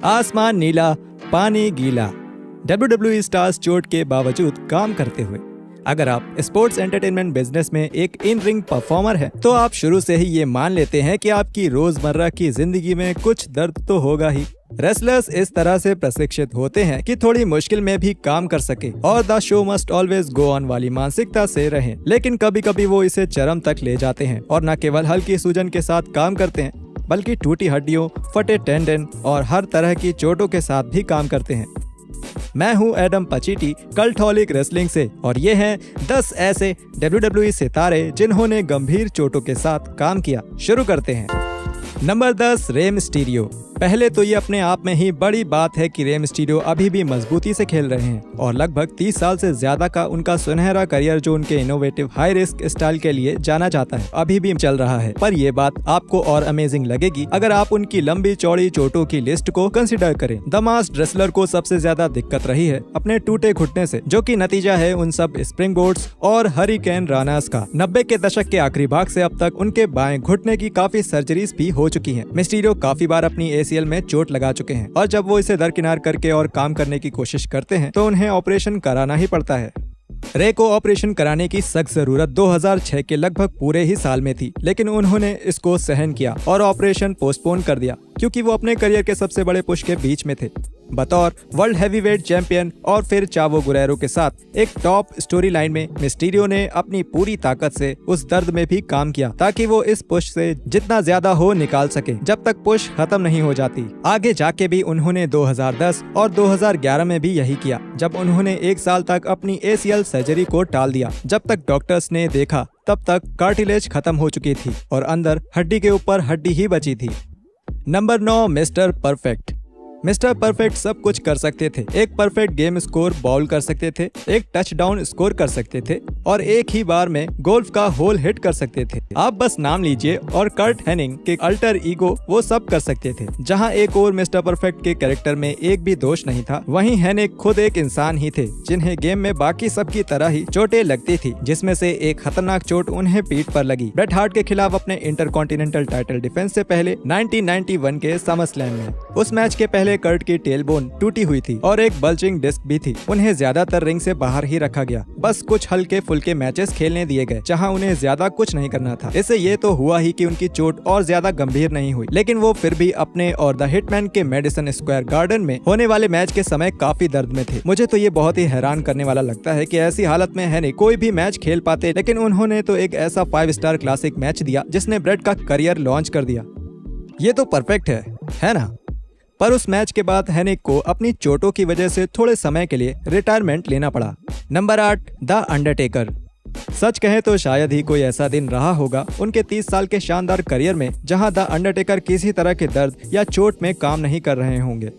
आसमान नीला, पानी गीला। WWE स्टार्स चोट के बावजूद काम करते हुए। अगर आप स्पोर्ट्स एंटरटेनमेंट बिजनेस में एक इन रिंग परफॉर्मर हैं, तो आप शुरू से ही ये मान लेते हैं कि आपकी रोजमर्रा की जिंदगी में कुछ दर्द तो होगा ही। रेसलर्स इस तरह से प्रशिक्षित होते हैं कि थोड़ी मुश्किल में भी काम कर सके और the show must always go on वाली मानसिकता से रहें। लेकिन कभी कभी वो इसे चरम तक ले जाते हैं और न केवल हल्की सूजन के साथ काम करते हैं, बल्कि टूटी हड्डियों, फटे टेंडन और हर तरह की चोटों के साथ भी काम करते हैं। मैं हूं एडम पचीटी कल्टहॉलिक रेसलिंग से और ये हैं 10 ऐसे WWE सितारे जिन्होंने गंभीर चोटों के साथ काम किया। शुरू करते हैं। Number 10, Rey Mysterio. पहले तो ये अपने आप में ही बड़ी बात है कि रे मिस्टीरियो अभी भी मजबूती से खेल रहे हैं और लगभग 30 साल से ज्यादा का उनका सुनहरा करियर, जो उनके इनोवेटिव हाई रिस्क स्टाइल के लिए जाना जाता है, अभी भी चल रहा है। पर ये बात आपको और अमेजिंग लगेगी अगर आप उनकी लंबी चौड़ी चोटों की लिस्ट को कंसिडर करें। द मास्क्ड रेसलर को सबसे ज्यादा दिक्कत रही है अपने टूटे घुटने से, जो कि नतीजा है उन सब स्प्रिंग बोर्ड्स और हरिकेन रानास का। 90 के दशक के आखिरी भाग से अब तक उनके बाएं घुटने की काफी सर्जरीज भी हो चुकी है। मिस्टीरियो काफी बार अपनी ACL में चोट लगा चुके हैं और जब वो इसे दरकिनार करके और काम करने की कोशिश करते हैं तो उन्हें ऑपरेशन कराना ही पड़ता है। रे को ऑपरेशन कराने की सख्त जरूरत 2006 के लगभग पूरे ही साल में थी, लेकिन उन्होंने इसको सहन किया और ऑपरेशन पोस्टपोन कर दिया क्योंकि वो अपने करियर के सबसे बड़े पुश के बीच में थे। बतौर वर्ल्ड हैवीवेट चैंपियन और फिर चावो गुरेरो के साथ एक टॉप स्टोरी लाइन में मिस्टीरियो ने अपनी पूरी ताकत से उस दर्द में भी काम किया ताकि वो इस पुश से जितना ज्यादा हो निकाल सके जब तक पुश खत्म नहीं हो जाती। आगे जाके भी उन्होंने 2010 और 2011 में भी यही किया, जब उन्होंने 1 साल तक अपनी ACL सर्जरी को टाल दिया। जब तक डॉक्टर्स ने देखा तब तक कार्टिलेज खत्म हो चुकी थी और अंदर हड्डी के ऊपर हड्डी ही बची थी। Number 9, mister perfect. Mister perfect सब कुछ कर सकते थे। एक परफेक्ट गेम स्कोर बाउल कर सकते थे, एक टचडाउन स्कोर कर सकते थे और एक ही बार में गोल्फ का होल हिट कर सकते थे। आप बस नाम लीजिए और कर्ट हेनिंग के अल्टर ईगो वो सब कर सकते थे। जहां एक और मिस्टर परफेक्ट के कैरेक्टर में एक भी दोष नहीं था, वहीं हेनिंग खुद एक इंसान ही थे जिन्हें गेम में बाकी सब की तरह ही चोटें लगती थी, जिसमें से एक खतरनाक चोट उन्हें पीठ पर लगी ब्रेट हार्ट के खिलाफ अपने इंटरकॉन्टिनेंटल टाइटल डिफेंस से पहले 1991 के समरस्लैम में। उस मैच के पहले कर्ट की टेलबोन टूटी हुई थी और एक बल्जिंग डिस्क भी थी। उन्हें ज्यादातर रिंग से बाहर ही रखा गया, बस कुछ हल्के फुल्के मैचेस खेलने दिए गए जहां उन्हें ज्यादा कुछ नहीं करना था। इससे ये तो हुआ ही कि उनकी चोट और ज्यादा गंभीर नहीं हुई, लेकिन वो फिर भी अपने और द हिटमैन के मेडिसन स्क्वायर गार्डन में होने वाले मैच के समय काफी दर्द में थे। मुझे तो ये बहुत ही हैरान करने वाला लगता है कि ऐसी हालत में हेनिंग कोई भी मैच खेल पाते, लेकिन उन्होंने तो एक ऐसा 5 स्टार क्लासिक मैच दिया जिसने ब्रेट का करियर लॉन्च कर दिया। ये तो परफेक्ट है ना? पर उस मैच के बाद हेनिंग को अपनी चोटों की वजह से थोड़े समय के लिए रिटायरमेंट लेना पड़ा। Number 8, the Undertaker. सच कहें तो शायद ही कोई ऐसा दिन रहा होगा उनके 30 साल के शानदार करियर में जहां द अंडरटेकर किसी तरह के दर्द या चोट में काम नहीं कर रहे होंगे।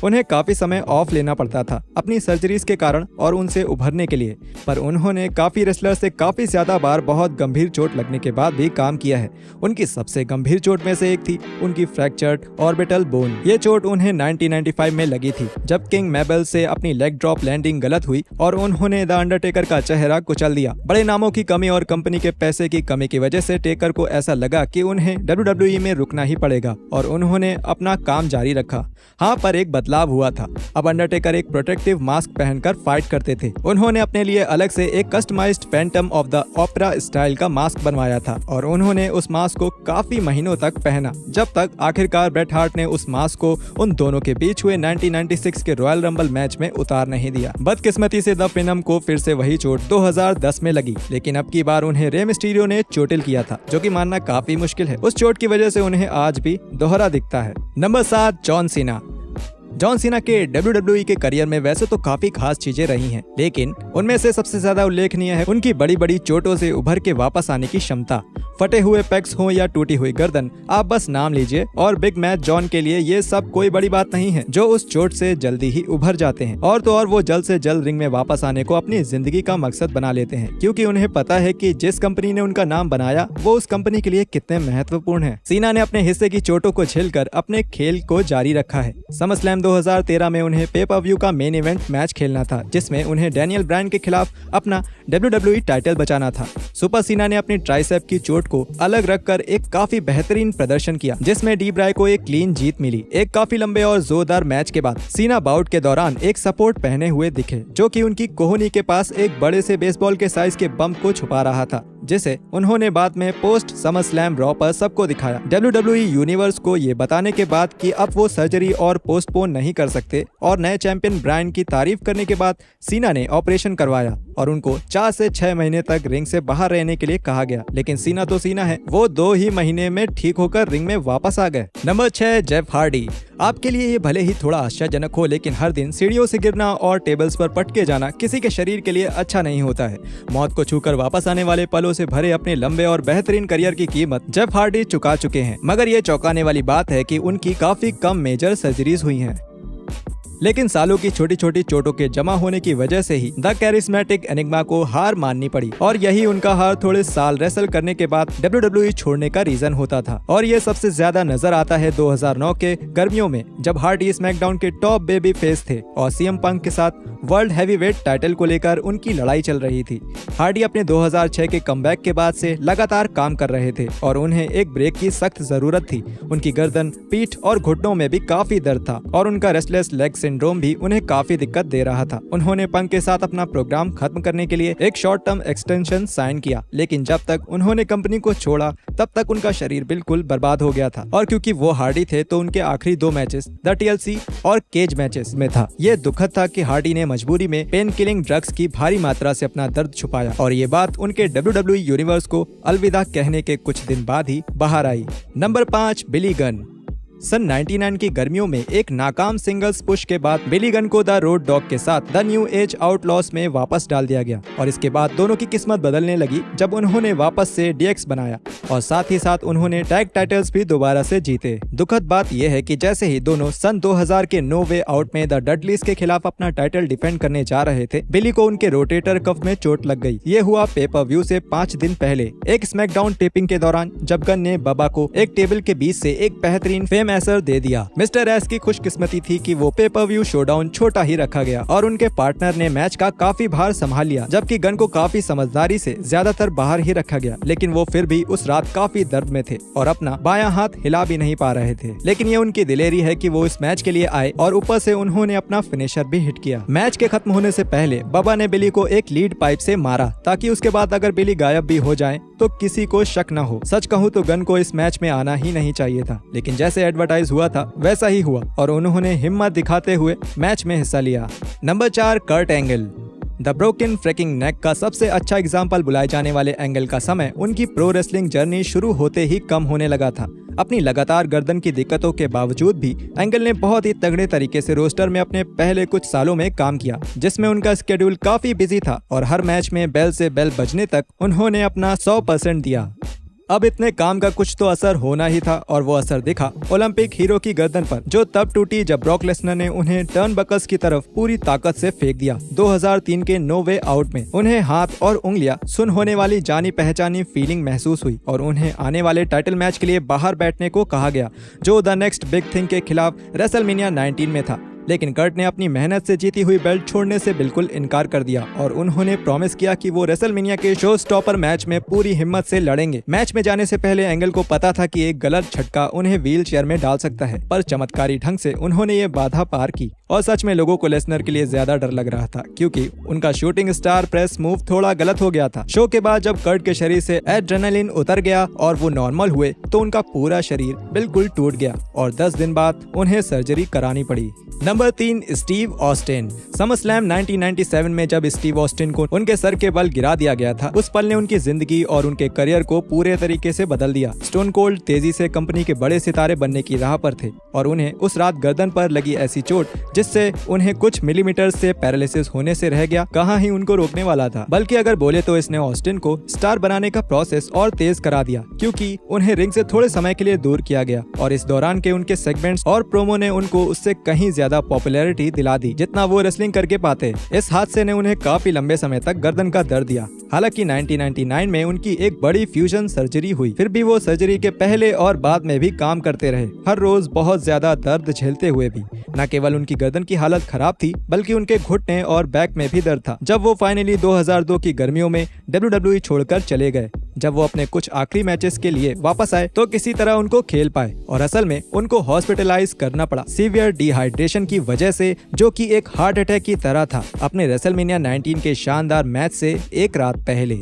उन्हें काफी समय ऑफ लेना पड़ता था अपनी सर्जरीज के कारण और उनसे उभरने के लिए, पर उन्होंने काफी रेसलर से काफी ज्यादा बार बहुत गंभीर चोट लगने के बाद भी काम किया है। उनकी सबसे गंभीर चोट में से एक थी उनकी फ्रैक्चर्ड ऑर्बिटल बोन। ये चोट उन्हें 1995 में लगी थी जब किंग मैबल से अपनी लेग ड्रॉप लैंडिंग गलत हुई और उन्होंने द अंडरटेकर का चेहरा कुचल दिया। बड़े नामों की कमी और कंपनी के पैसे की कमी की वजह से टेकर को ऐसा लगा कि उन्हें WWE में रुकना ही पड़ेगा और उन्होंने अपना काम जारी रखा। हाँ, पर एक बदलाव हुआ था। अब अंडरटेकर एक प्रोटेक्टिव मास्क पहनकर फाइट करते थे। उन्होंने अपने लिए अलग से एक customised Phantom of the Opera style का मास्क बनवाया था और उन्होंने उस मास्क को काफी महीनों तक पहना, जब तक आखिरकार ब्रेट हार्ट ने उस मास्क को उन दोनों के बीच हुए 1996 के रॉयल रंबल मैच में उतार नहीं दिया। बदकिस्मती से द फिनम को फिर से वही चोट 2010 में लगी, लेकिन अब की बार उन्हें रे मिस्टीरियो ने चोटिल किया था, जो कि मानना काफी मुश्किल है। उस चोट की वजह से उन्हें आज भी दोहरा दिखता है। Number 7, John Cena. John Cena के WWE के करियर में वैसे तो काफी खास चीजें रही हैं, लेकिन उनमें से सबसे ज्यादा उल्लेखनीय है उनकी बड़ी बड़ी चोटों से उभर के वापस आने की क्षमता। फटे हुए पेक्स हो या टूटी हुई गर्दन, आप बस नाम लीजिए और बिग मैच जॉन के लिए ये सब कोई बड़ी बात नहीं है, जो उस चोट से जल्दी ही उभर जाते हैं और तो और वो जल्द से जल्द रिंग में वापस आने को अपनी जिंदगी का मकसद बना लेते हैं, क्योंकि उन्हें पता है कि जिस कंपनी ने उनका नाम बनाया वो उस कंपनी के लिए कितने महत्वपूर्ण है। सीना ने अपने हिस्से की चोटों को झेलकर अपने खेल को जारी रखा है। समरस्लैम 2013 में उन्हें पे पर व्यू का मेन इवेंट मैच खेलना था, जिसमें उन्हें डैनियल ब्रायन के खिलाफ अपना WWE टाइटल बचाना था। सुपर सीना ने अपनी ट्राइसेप की चोट को अलग रखकर एक काफी बेहतरीन प्रदर्शन किया, जिसमें डी ब्राय को एक क्लीन जीत मिली। एक काफी लंबे और जोरदार मैच के बाद सीना बाउट के दौरान एक सपोर्ट पहने हुए दिखे, जो कि उनकी कोहनी के पास एक बड़े से बेसबॉल के साइज के बम्प को छुपा रहा था, जिसे उन्होंने बाद में पोस्ट समर स्लैम रॉ पर सबको दिखाया। WWE यूनिवर्स को ये बताने के बाद कि अब वो सर्जरी और पोस्टपोन नहीं कर सकते और नए चैंपियन ब्रायन की तारीफ करने के बाद सीना ने ऑपरेशन करवाया और उनको 4 से 6 महीने तक रिंग से बाहर रहने के लिए कहा गया। लेकिन सीना तो सीना है, वो 2 ही महीने में ठीक होकर रिंग में वापस आ गए। Number 6, Jeff Hardy. आपके लिए ये भले ही थोड़ा आश्चर्यजनक हो, लेकिन हर दिन सीढ़ियों से गिरना और टेबल्स पर पटके जाना किसी के शरीर के लिए अच्छा नहीं होता है। मौत को छूकर वापस आने वाले पलों से भरे अपने लंबे और बेहतरीन करियर की कीमत जेफ हार्डी चुका चुके हैं, मगर ये चौंकाने वाली बात है कि उनकी काफी कम मेजर सर्जरीज हुई हैं। लेकिन सालों की छोटी छोटी चोटों के जमा होने की वजह से ही द कैरिस्मेटिक एनिग्मा को हार माननी पड़ी और यही उनका हार थोड़े साल रेसल करने के बाद WWE छोड़ने का रीजन होता था। और ये सबसे ज्यादा नजर आता है 2009 के गर्मियों में, जब हार्डी स्मैकडाउन के टॉप बेबी फेस थे और सीएम पंक के साथ वर्ल्ड हैवीवेट टाइटल को लेकर उनकी लड़ाई चल रही थी। हार्डी अपने 2006 के कमबैक के बाद से लगातार काम कर रहे थे और उन्हें एक ब्रेक की सख्त जरूरत थी। उनकी गर्दन, पीठ और घुटनों में भी काफी दर्द था और उनका रेस्टलेस लेग सिंड्रोम भी उन्हें काफी दिक्कत दे रहा था। उन्होंने पंक के साथ अपना प्रोग्राम खत्म करने के लिए एक शॉर्ट टर्म एक्सटेंशन साइन किया, लेकिन जब तक उन्होंने कंपनी को छोड़ा तब तक उनका शरीर बिल्कुल बर्बाद हो गया था। और क्योंकि वो हार्डी थे तो उनके आखिरी 2 मैचेस द TLC और केज मैचेस में था। ये दुखद था कि हार्डी ने मजबूरी में पेन किलिंग ड्रग्स की भारी मात्रा से अपना दर्द छुपाया और ये बात उनके WWE यूनिवर्स को अलविदा कहने के कुछ दिन बाद ही बाहर आई। नंबर 5, बिली गन। सन 99 की गर्मियों में एक नाकाम सिंगल्स पुश के बाद बिली गन को द रोड डॉग के साथ द न्यू एज आउटलॉस में वापस डाल दिया गया और इसके बाद दोनों की किस्मत बदलने लगी जब उन्होंने वापस से DX बनाया और साथ ही साथ उन्होंने टैग टाइटल्स भी दोबारा से जीते। दुखद बात यह है कि जैसे ही दोनों सन 2000 के नो वे आउट में द डडलीज के खिलाफ अपना टाइटल डिफेंड करने जा रहे थे, बिली को उनके रोटेटर कफ में चोट लग गई। ये हुआ पे पर व्यू से 5 दिन पहले एक स्मैकडाउन टेपिंग के दौरान, जब गन ने बबा को एक टेबल के बीच से एक बेहतरीन फेम असर दे दिया। मिस्टर एस की खुशकिस्मती थी कि वो पे पर व्यू शोडाउन छोटा ही रखा गया और उनके पार्टनर ने मैच का काफी भार संभाल लिया, जबकि गन को काफी समझदारी से ज्यादातर बाहर ही रखा गया। लेकिन वो फिर भी उस रात काफी दर्द में थे और अपना बायां हाथ हिला भी नहीं पा रहे थे। लेकिन ये उनकी दिलेरी है कि वो इस मैच के लिए आए और ऊपर से उन्होंने अपना फिनिशर भी हिट किया। मैच के खत्म होने से पहले बबा ने बिली को एक लीड पाइप से मारा ताकि उसके बाद अगर बिली गायब भी हो जाए तो किसी को शक न हो। सच कहूँ तो गन को इस मैच में आना ही नहीं चाहिए था, लेकिन जैसे एडवर्टाइज हुआ था वैसा ही हुआ और उन्होंने हिम्मत दिखाते हुए मैच में हिस्सा लिया। Number 4, Kurt Angle. The broken freaking neck का सबसे अच्छा एग्जाम्पल बुलाए जाने वाले एंगल का समय उनकी प्रो रेसलिंग जर्नी शुरू होते ही कम होने लगा था। अपनी लगातार गर्दन की दिक्कतों के बावजूद भी एंगल ने बहुत ही तगड़े तरीके से रोस्टर में अपने पहले कुछ सालों में काम किया, जिसमें उनका स्केड्यूल काफी बिजी था और हर मैच में बेल से बेल बजने तक उन्होंने अपना 100% दिया। अब इतने काम का कुछ तो असर होना ही था और वो असर दिखा ओलंपिक हीरो की गर्दन पर, जो तब टूटी जब ब्रॉक लेसनर ने उन्हें टर्नबकल्स की तरफ पूरी ताकत से फेंक दिया। 2003 के नो वे आउट में उन्हें हाथ और उंगलियां सुन होने वाली जानी पहचानी फीलिंग महसूस हुई और उन्हें आने वाले टाइटल मैच के लिए बाहर बैठने को कहा गया, जो द नेक्स्ट बिग थिंग के खिलाफ रेसलमेनिया 19 में था। लेकिन कर्ट ने अपनी मेहनत से जीती हुई बेल्ट छोड़ने से बिल्कुल इनकार कर दिया और उन्होंने प्रॉमिस किया कि वो रेसलमेनिया के शो स्टॉपर मैच में पूरी हिम्मत से लड़ेंगे। मैच में जाने से पहले एंगल को पता था कि एक गलत झटका उन्हें व्हील चेयर में डाल सकता है, पर चमत्कारी ढंग से उन्होंने ये बाधा पार की और सच में लोगों को लेसनर के लिए ज्यादा डर लग रहा था, क्योंकि उनका शूटिंग स्टार प्रेस मूव थोड़ा गलत हो गया था। शो के बाद जब कर्ट के शरीर से एड्रेनालिन उतर गया और वो नॉर्मल हुए तो उनका पूरा शरीर बिल्कुल टूट गया और 10 दिन बाद उन्हें सर्जरी करानी पड़ी। Number 3, Steve Austin. Summer slam 1997 में जब स्टीव ऑस्टिन को उनके सर के बल गिरा दिया गया था, उस पल ने उनकी जिंदगी और उनके करियर को पूरे तरीके से बदल दिया। स्टोन कोल्ड तेजी से कंपनी के बड़े सितारे बनने की राह पर थे और उन्हें उस रात गर्दन पर लगी ऐसी चोट जिससे उन्हें कुछ मिलीमीटर से पैरालिसिस होने से रह गया, कहाँ ही उनको रोकने वाला था। बल्कि अगर बोले तो इसने ऑस्टिन को स्टार बनाने का प्रोसेस और तेज करा दिया, क्योंकि उन्हें रिंग से थोड़े समय के लिए दूर किया गया और इस दौरान के उनके सेगमेंट्स और प्रोमो ने उनको उससे कहीं ज्यादा पॉपुलैरिटी दिला दी जितना वो रेसलिंग करके पाते। इस हादसे ने उन्हें काफी लंबे समय तक गर्दन का दर्द दिया। हालांकि 1999 में उनकी एक बड़ी फ्यूजन सर्जरी हुई, फिर भी वो सर्जरी के पहले और बाद में भी काम करते रहे, हर रोज बहुत ज्यादा दर्द झेलते हुए भी। न केवल उनकी गर्दन की हालत खराब थी बल्कि उनके घुटने और बैक में भी दर्द था। जब वो फाइनली 2002 की गर्मियों में WWE छोड़कर चले गए, जब वो अपने कुछ आखिरी मैचेस के लिए वापस आए तो किसी तरह उनको खेल पाए, और असल में उनको हॉस्पिटलाइज करना पड़ा सीवियर डिहाइड्रेशन की वजह से, जो कि एक हार्ट अटैक की तरह था, अपने रेसलमेनिया 19 के शानदार मैच से एक रात पहले।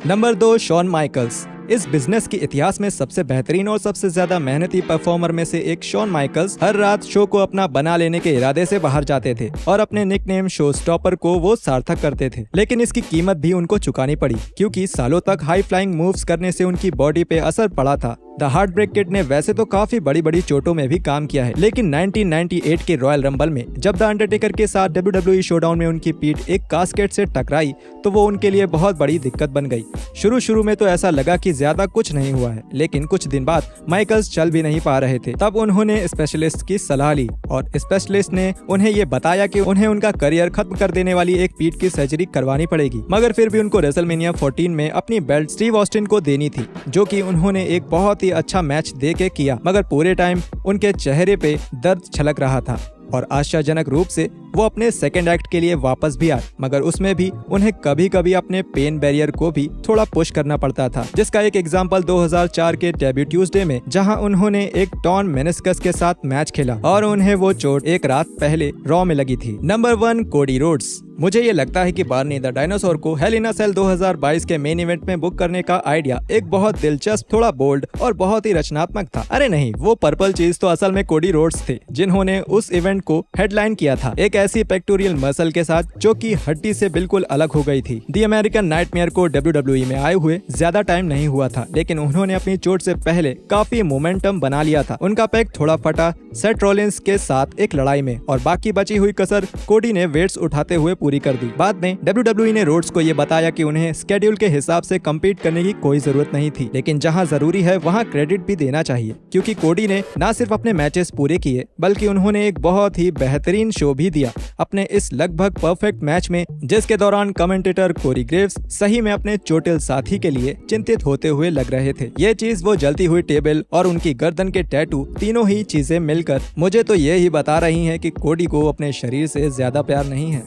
Number 2, Shawn Michaels. इस बिजनेस के इतिहास में सबसे बेहतरीन और सबसे ज्यादा मेहनती परफॉर्मर में से एक शॉन माइकल्स हर रात शो को अपना बना लेने के इरादे से बाहर जाते थे और अपने निकनेम शो स्टॉपर को वो सार्थक करते थे। लेकिन इसकी कीमत भी उनको चुकानी पड़ी, क्योंकि सालों तक हाई फ्लाइंग मूव्स करने से उनकी बॉडी पे असर पड़ा था। द हार्ट ब्रेक किड ने वैसे तो काफी बड़ी बड़ी चोटों में भी काम किया है, लेकिन 1998 के रॉयल रंबल में जब द अंडरटेकर के साथ WWE शोडाउन में उनकी पीठ एक कास्केट से टकराई तो वो उनके लिए बहुत बड़ी दिक्कत बन गई। शुरू में तो ऐसा लगा कि ज्यादा कुछ नहीं हुआ है, लेकिन कुछ दिन बाद माइकल्स चल भी नहीं पा रहे थे। तब उन्होंने स्पेशलिस्ट की सलाह ली और स्पेशलिस्ट ने उन्हें ये बताया कि उन्हें उनका करियर खत्म कर देने वाली एक पीठ की सर्जरी करवानी पड़ेगी, मगर फिर भी उनको रेसलमेनिया 14 में अपनी बेल्ट स्टीव ऑस्टिन को देनी थी, जो कि उन्होंने एक बहुत ही अच्छा मैच दे के किया। मगर पूरे टाइम उनके चेहरे पे दर्द छलक रहा था और आश्चर्यजनक रूप से वो अपने सेकेंड एक्ट के लिए वापस भी आए, मगर उसमें भी उन्हें कभी कभी अपने पेन बैरियर को भी थोड़ा पुश करना पड़ता था, जिसका एक एग्जांपल 2004 के डेब्यू ट्यूसडे में, जहां उन्होंने एक टॉर्न मेनिस्कस के साथ मैच खेला और उन्हें वो चोट एक रात पहले रॉ में लगी थी। Number 1, Cody Rhodes. मुझे ये लगता है कि बार्नी द डायनासोर को हेल इन अ सेल 2022 के मेन इवेंट में बुक करने का आइडिया एक बहुत दिलचस्प, थोड़ा बोल्ड और बहुत ही रचनात्मक था। अरे नहीं, वो पर्पल चीज तो असल में कोडी रोड्स थे, जिन्होंने उस इवेंट को हेडलाइन किया था, एक ऐसी पेक्टोरियल मसल के साथ जो कि हड्डी से बिल्कुल अलग हो गई थी। द अमेरिकन नाइटमेयर को WWE में आए हुए ज्यादा टाइम नहीं हुआ था, लेकिन उन्होंने अपनी चोट से पहले काफी मोमेंटम बना लिया था। उनका पैक थोड़ा फटा सेथ रॉलिंस के साथ एक लड़ाई में, और बाकी बची हुई कसर कोडी ने वेट्स उठाते हुए पूरी कर दी। बाद में WWE ने रोड्स को ये बताया कि उन्हें स्केड्यूल के हिसाब से कम्पीट करने की कोई जरूरत नहीं थी, लेकिन जहां जरूरी है वहां क्रेडिट भी देना चाहिए, क्योंकि कोडी ने न सिर्फ अपने मैचेस पूरे किए बल्कि उन्होंने एक बहुत ही बेहतरीन शो भी दिया अपने इस लगभग परफेक्ट मैच में, जिसके दौरान कमेंटेटर कोरी ग्रेव्स सही में अपने चोटिल साथी के लिए चिंतित होते हुए लग रहे थे। ये चीज, वो जलती हुई टेबल और उनकी गर्दन के टैटू, तीनों ही चीजें मिलकर मुझे तो ये ही बता रही हैं कि कोडी को अपने शरीर से ज्यादा प्यार नहीं है।